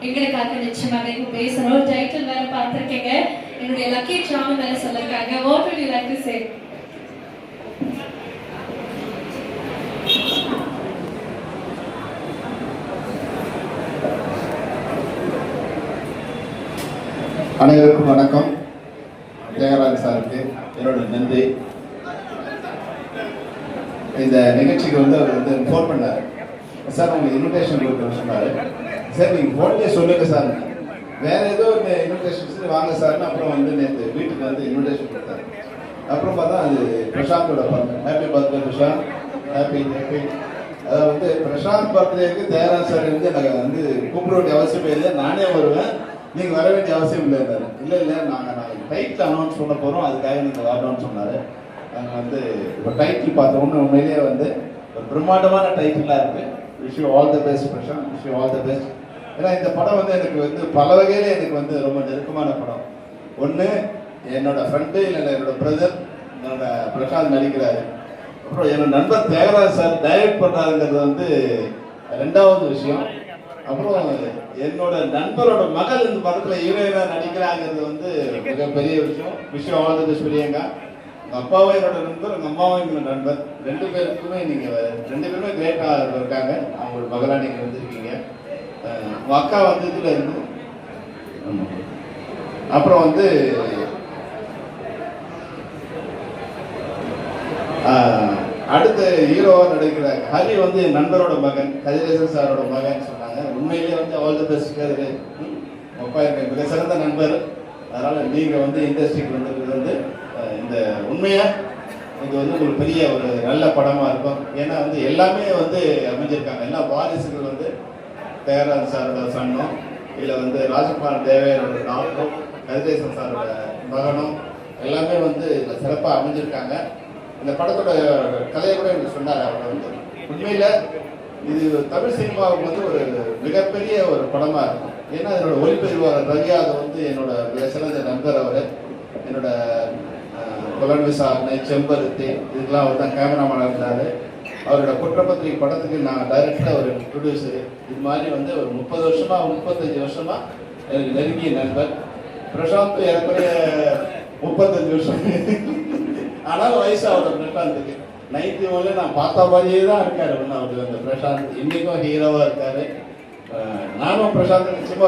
எங்களுக்காக நிச்சயமாக இப்போ பேசணும். டைட்டில் வேற பார்த்துருக்கீங்க, என்னுடைய லக்கி சாமன் வேற சொல்லிருக்காங்க. What would you like to say? அனைவருக்கும் வணக்கம். ஜெயராஜ் சாருக்கு என்னோட நன்றி. இந்த நிகழ்ச்சிக்கு அவர் ஃபோன் பண்ணார். சார் உங்களுக்கு இன்விடேஷன் கொடுக்கணும்னு சொன்னார். சார் நீங்கள் ஃபோன்லேயே சொல்லுங்க சார், வேற ஏதோ ஒரு இன்விடேஷன் வாங்க சார்னு அப்புறம் நேற்று வீட்டுக்கு இன்விடேஷன் கொடுத்தாரு. அப்புறம் பார்த்தா அது பிரசாந்தோட birthday. Happy birthday Prashanth, happy happy. அதாவது பிரசாந்த் பர்த்டேக்கு ஜெயராஜ் சார் எனக்கு கூப்பிட வேண்டிய அவசியமே இல்லை, நானே வருவேன், நீங்கள் வர வேண்டிய அவசியம் இல்லை. இல்லை நாங்கள் டைட்டில் அனௌன்ஸ் பண்ண போகிறோம், அதுக்காக நீங்கள் வரணும்னு சொன்னார். நாங்கள் இப்போ டைட்டில் பார்த்தோம்னு உண்மையிலேயே ஒரு பிரம்மாண்டமான டைட்டிலாக இருக்குது. Wish you all the best Prashanth, wish you all the best. ஏன்னா இந்த படம் எனக்கு பல வகையில் எனக்கு ரொம்ப நெருக்கமான படம். ஒன்று என்னோட ஃப்ரெண்டு, இல்லை என்னோட பிரதர் என்னோட பிரசாந்த் நடிக்கிறாரு. அப்புறம் என்னோட நண்பர் தியாகராஜ் சார் டைரக்ட் பண்ணுறாருங்கிறது ரெண்டாவது விஷயம். அப்புறம் என்னோட நண்பரோட மகள் இந்த படத்தில் ஹீரோயினா நடிக்கிறாங்கிறது மிகப்பெரிய விஷயம். Wish you all the best Priyanka. உங்கள் அப்பாவும் என்னோட நண்பர், உங்கள் அம்மாவும் எங்களோட நண்பர். ரெண்டு பேருமே ரெண்டு பேருமே கிரேட்டாக இருக்காங்க. அவங்களோட மகளாக நீங்கள் வந்திருக்கீங்க. உங்கள் அக்கா வந்ததுல இருந்து அப்புறம் அடுத்த ஹீரோவாக நடிக்கிற ஹரி என் நண்பரோட மகன், கதிரேசன் சாரோட மகன் சொன்னாங்க. உண்மையிலேயே ஆல் தி பெஸ்ட். அப்பா எனக்கு மிக சிறந்த நண்பர். அதனால் நீங்கள் இண்டஸ்ட்ரிக்கு வந்திருக்கிறது இந்த உண்மையாக இது ஒரு பெரிய ஒரு நல்ல படமாக இருக்கும். ஏன்னா எல்லாமே அமைஞ்சிருக்காங்க. எல்லா வாரிசுகள் தியாகராஜ் சாரோட சன்னும், இல்லை ராஜகுமார் தேவையோட டாக்டரும், கதிரேசன் சாரோட மகனும் எல்லாமே சிறப்பாக அமைஞ்சிருக்காங்க. இந்த படத்தோட கதையை கூட எனக்கு சொன்னார். அவர் உண்மையில் இது தமிழ் சினிமாவுக்கு ஒரு மிகப்பெரிய ஒரு படமாக இருக்கும். ஏன்னா என்னோட ஒளிப்பதிவாளர் ரவி யாதவ் என்னோட சிறந்த நண்பர். அவர் என்னோட புலன் விசாரணை, செம்பருத்தி இதுக்கெல்லாம் அவர் தான் கேமராமேனாக இருந்தார். அவரோட குற்றப்பத்திரிகை படத்துக்கு நான் டைரக்டாக ஒரு ப்ரொடியூசரு. இது மாதிரி ஒரு 30 வருஷமாக 35 வருஷமாக எனக்கு நெருங்கிய நண்பர். பிரசாந்த் ஏறக்குறைய 35 வருஷம். ஆனாலும் வயசு அவரோட பிரசாந்துக்கு 91 நான் பார்த்த மாதிரியே தான் இருக்காரு. அவர் பிரசாந்த் இன்னைக்கும் ஹீரோவாக இருக்காரு. நானும் பிரசாந்த் நிச்சயமாக